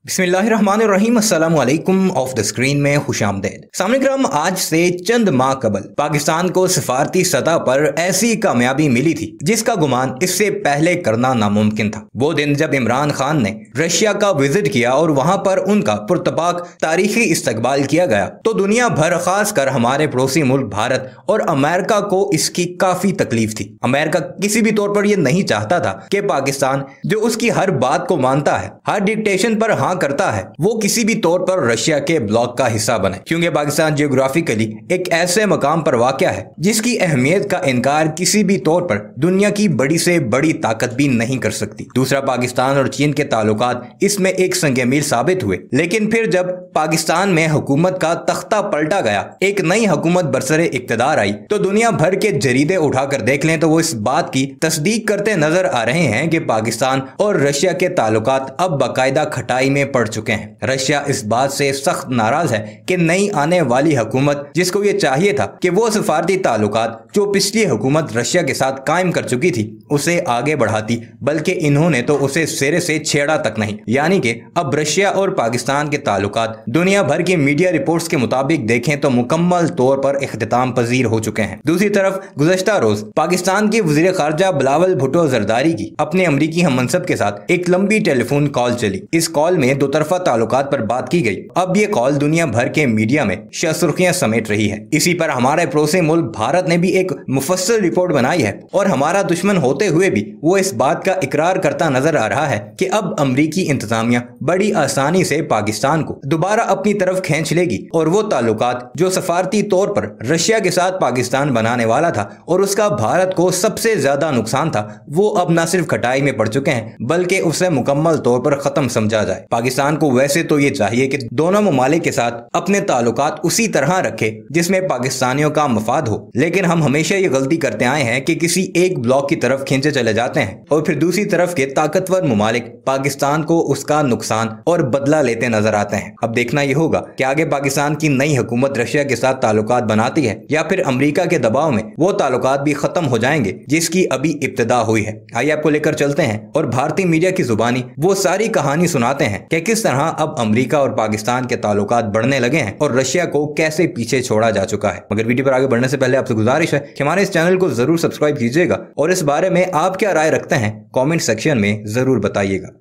बिस्मिल्लाहिर्रहमानिर्रहीम, अस्सलाम वालेकुम। ऑफ द स्क्रीन में खुशामदीद। सामने आज से चंद माह कबल पाकिस्तान को सिफारती सतह पर ऐसी कामयाबी मिली थी जिसका गुमान इससे पहले करना नामुमकिन था। वो दिन जब इमरान खान ने रशिया का विजिट किया और वहां पर उनका पुरतपाक तारीखी इस्तकबाल किया गया तो दुनिया भर, खास कर हमारे पड़ोसी मुल्क भारत और अमेरिका को इसकी काफी तकलीफ थी। अमेरिका किसी भी तौर पर यह नहीं चाहता था कि पाकिस्तान, जो उसकी हर बात को मानता है, हर डिक्टेशन पर हाँ करता है, वो किसी भी तौर पर रशिया के ब्लॉक का हिस्सा बने, क्योंकि पाकिस्तान जियोग्राफिकली एक ऐसे मकाम पर वाक़या है जिसकी अहमियत का इनकार किसी भी तौर पर दुनिया की बड़ी से बड़ी ताकत भी नहीं कर सकती। दूसरा, पाकिस्तान और चीन के ताल्लुकात इसमें एक संगे मील साबित हुए, लेकिन फिर जब पाकिस्तान में हुकूमत का तख्ता पलटा गया, एक नई हुकूमत बरसरे इक्तदार आई, तो दुनिया भर के जरीदे उठाकर देख लें तो वो इस बात की तस्दीक करते नजर आ रहे हैं कि पाकिस्तान और रशिया के ताल्लुकात अब बाकायदा खटाई में पड़ चुके हैं। रशिया इस बात से सख्त नाराज है कि नई आने वाली हुकूमत, जिसको ये चाहिए था कि वो सफारती ताल्लुकात जो पिछली हुकूमत रशिया के साथ कायम कर चुकी थी उसे आगे बढ़ाती, बल्कि इन्होंने तो उसे सिरे से छेड़ा तक नहीं। यानी कि अब रशिया और पाकिस्तान के ताल्लुकात दुनिया भर की मीडिया रिपोर्ट्स के मुताबिक देखें तो मुकम्मल तौर पर इख्तिताम पजीर हो चुके हैं। दूसरी तरफ गुज़श्ता रोज पाकिस्तान के वज़ीर ख़ारजा बिलावल भुट्टो ज़रदारी की अपने अमरीकी हममनसब के साथ एक लंबी टेलीफोन कॉल चली। इस कॉल में दो तरफा ताल्लुकात पर बात की गई। अब ये कॉल दुनिया भर के मीडिया में सुर्खियां समेट रही है। इसी पर हमारे पड़ोसी मुल्क भारत ने भी एक मुफस्सल रिपोर्ट बनाई है और हमारा दुश्मन होते हुए भी वो इस बात का इकरार करता नजर आ रहा है कि अब अमरीकी इंतजामिया बड़ी आसानी से पाकिस्तान को दोबारा अपनी तरफ खींच लेगी और वो ताल्लुकात जो सफारती तौर पर रशिया के साथ पाकिस्तान बनाने वाला था और उसका भारत को सबसे ज्यादा नुकसान था, वो अब न सिर्फ खटाई में पड़ चुके हैं बल्कि उसे मुकम्मल तौर पर खत्म समझा जाए। पाकिस्तान को वैसे तो ये चाहिए कि दोनों ममालिक के साथ अपने ताल्लुकात उसी तरह रखे जिसमें पाकिस्तानियों का मफाद हो, लेकिन हम हमेशा ये गलती करते आए हैं कि किसी एक ब्लॉक की तरफ खींचे चले जाते हैं और फिर दूसरी तरफ के ताकतवर ममालिक पाकिस्तान को उसका नुकसान और बदला लेते नजर आते हैं। अब देखना यह होगा कि आगे पाकिस्तान की नई हुकूमत रशिया के साथ ताल्लुकात बनाती है या फिर अमरीका के दबाव में वो ताल्लुकात भी खत्म हो जाएंगे जिसकी अभी इब्तिदा हुई है। आइए आपको लेकर चलते हैं और भारतीय मीडिया की जुबानी वो सारी कहानी सुनाते हैं कि किस तरह अब अमेरिका और पाकिस्तान के ताल्लुकात बढ़ने लगे हैं और रशिया को कैसे पीछे छोड़ा जा चुका है। मगर वीडियो पर आगे बढ़ने से पहले आपसे गुजारिश है कि हमारे इस चैनल को जरूर सब्सक्राइब कीजिएगा और इस बारे में आप क्या राय रखते हैं कमेंट सेक्शन में जरूर बताइएगा।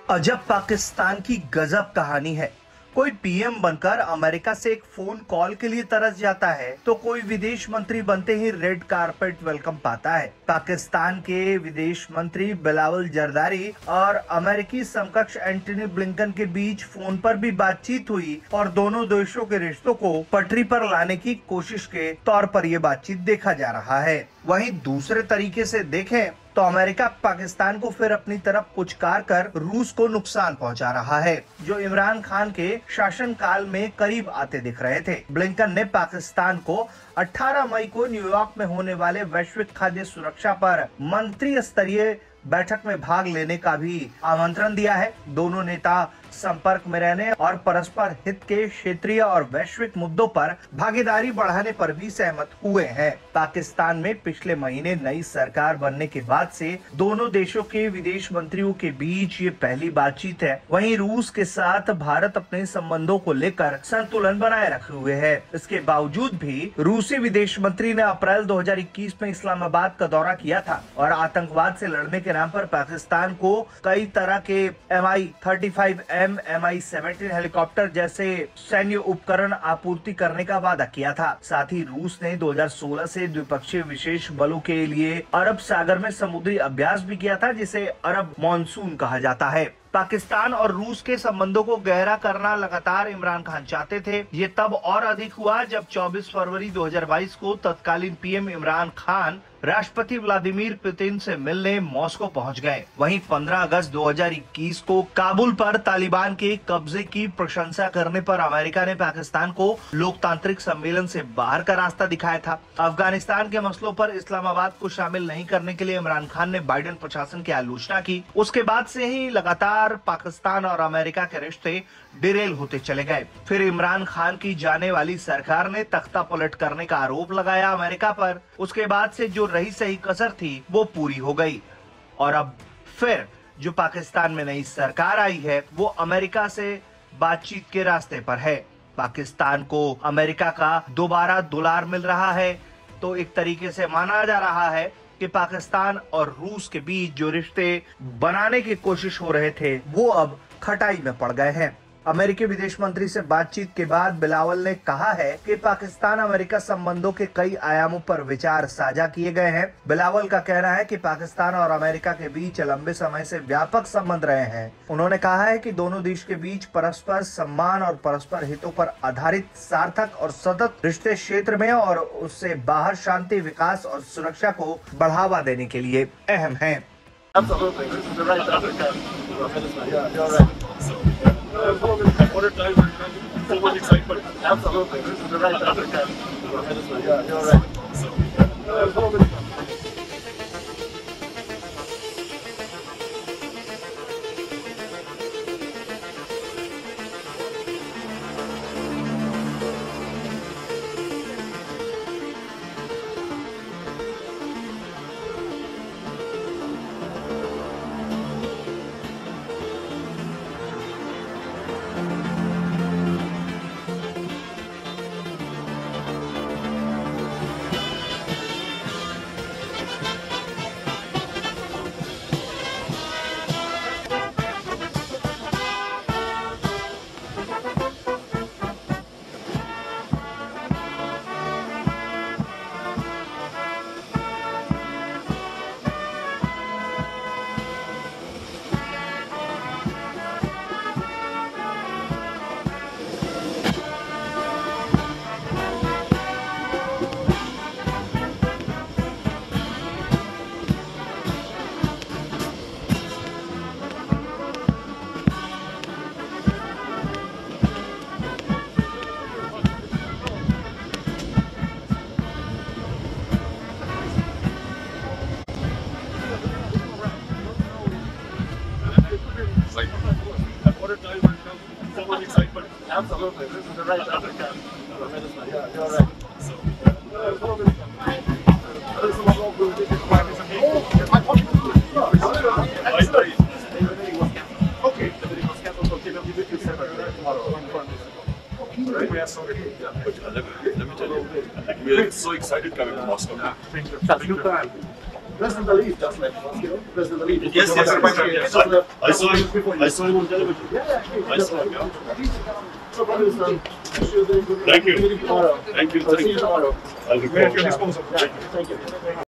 अजब पाकिस्तान की गजब कहानी है। कोई पीएम बनकर अमेरिका से एक फोन कॉल के लिए तरस जाता है तो कोई विदेश मंत्री बनते ही रेड कारपेट वेलकम पाता है। पाकिस्तान के विदेश मंत्री बिलावल जरदारी और अमेरिकी समकक्ष एंटनी ब्लिंकन के बीच फोन पर भी बातचीत हुई और दोनों देशों के रिश्तों को पटरी पर लाने की कोशिश के तौर पर यह बातचीत देखा जा रहा है। वहीं दूसरे तरीके से देखें तो अमेरिका पाकिस्तान को फिर अपनी तरफ पुचकार कर रूस को नुकसान पहुंचा रहा है, जो इमरान खान के शासनकाल में करीब आते दिख रहे थे। ब्लिंकन ने पाकिस्तान को 18 मई को न्यूयॉर्क में होने वाले वैश्विक खाद्य सुरक्षा पर मंत्री स्तरीय बैठक में भाग लेने का भी आमंत्रण दिया है। दोनों नेता संपर्क में रहने और परस्पर हित के क्षेत्रीय और वैश्विक मुद्दों पर भागीदारी बढ़ाने पर भी सहमत हुए हैं। पाकिस्तान में पिछले महीने नई सरकार बनने के बाद से दोनों देशों के विदेश मंत्रियों के बीच ये पहली बातचीत है। वहीं रूस के साथ भारत अपने संबंधों को लेकर संतुलन बनाए रखे हुए है। इसके बावजूद भी रूसी विदेश मंत्री ने अप्रैल 2021 में इस्लामाबाद का दौरा किया था और आतंकवाद से लड़ने के नाम पर पाकिस्तान को कई तरह के MI-35M MI-17 हेलीकॉप्टर जैसे सैन्य उपकरण आपूर्ति करने का वादा किया था। साथ ही रूस ने 2016 से द्विपक्षीय विशेष बलों के लिए अरब सागर में समुद्री अभ्यास भी किया था, जिसे अरब मॉनसून कहा जाता है। पाकिस्तान और रूस के संबंधों को गहरा करना लगातार इमरान खान चाहते थे। ये तब और अधिक हुआ जब 24 फरवरी 2022 को तत्कालीन पीएम इमरान खान राष्ट्रपति व्लादिमीर पुतिन से मिलने मॉस्को पहुंच गए। वहीं 15 अगस्त 2021 को काबुल पर तालिबान के कब्जे की प्रशंसा करने पर अमेरिका ने पाकिस्तान को लोकतांत्रिक सम्मेलन से बाहर का रास्ता दिखाया था। अफगानिस्तान के मसलों पर इस्लामाबाद को शामिल नहीं करने के लिए इमरान खान ने बाइडेन प्रशासन की आलोचना की। उसके बाद से ही लगातार लगातार पाकिस्तान और अमेरिका के रिश्ते डिरेल होते चले गए। फिर इमरान खान की जाने वाली सरकार ने तख्ता पलट करने का आरोप लगाया अमेरिका पर। उसके बाद से जो रही सही कसर थी वो पूरी हो गई और अब फिर जो पाकिस्तान में नई सरकार आई है वो अमेरिका से बातचीत के रास्ते पर है। पाकिस्तान को अमेरिका का दोबारा दुलार मिल रहा है, तो एक तरीके से माना जा रहा है कि पाकिस्तान और रूस के बीच जो रिश्ते बनाने की कोशिश हो रहे थे वो अब खटाई में पड़ गए हैं। अमेरिकी विदेश मंत्री से बातचीत के बाद बिलावल ने कहा है कि पाकिस्तान अमेरिका संबंधों के कई आयामों पर विचार साझा किए गए हैं। बिलावल का कहना है कि पाकिस्तान और अमेरिका के बीच लंबे समय से व्यापक संबंध रहे हैं। उन्होंने कहा है कि दोनों देश के बीच परस्पर सम्मान और परस्पर हितों पर आधारित सार्थक और सतत रिश्ते क्षेत्र में और उससे बाहर शांति, विकास और सुरक्षा को बढ़ावा देने के लिए अहम है। What a time we're having so much excitement. Absolutely. This is the right Africa. Yeah, you're right. What a time we're having so much excitement. Absolutely. This is the right Africa. Yeah, you're right. Okay. Let me tell you, we're so excited coming to Moscow. That's good time. President Ali just left Moscow. President Ali. Yes, I saw him on television. Yeah, I saw him, yeah. No problem, sir. Thank you. Tomorrow. Thank you. I'll see you tomorrow. I'll report. Yeah, thank you.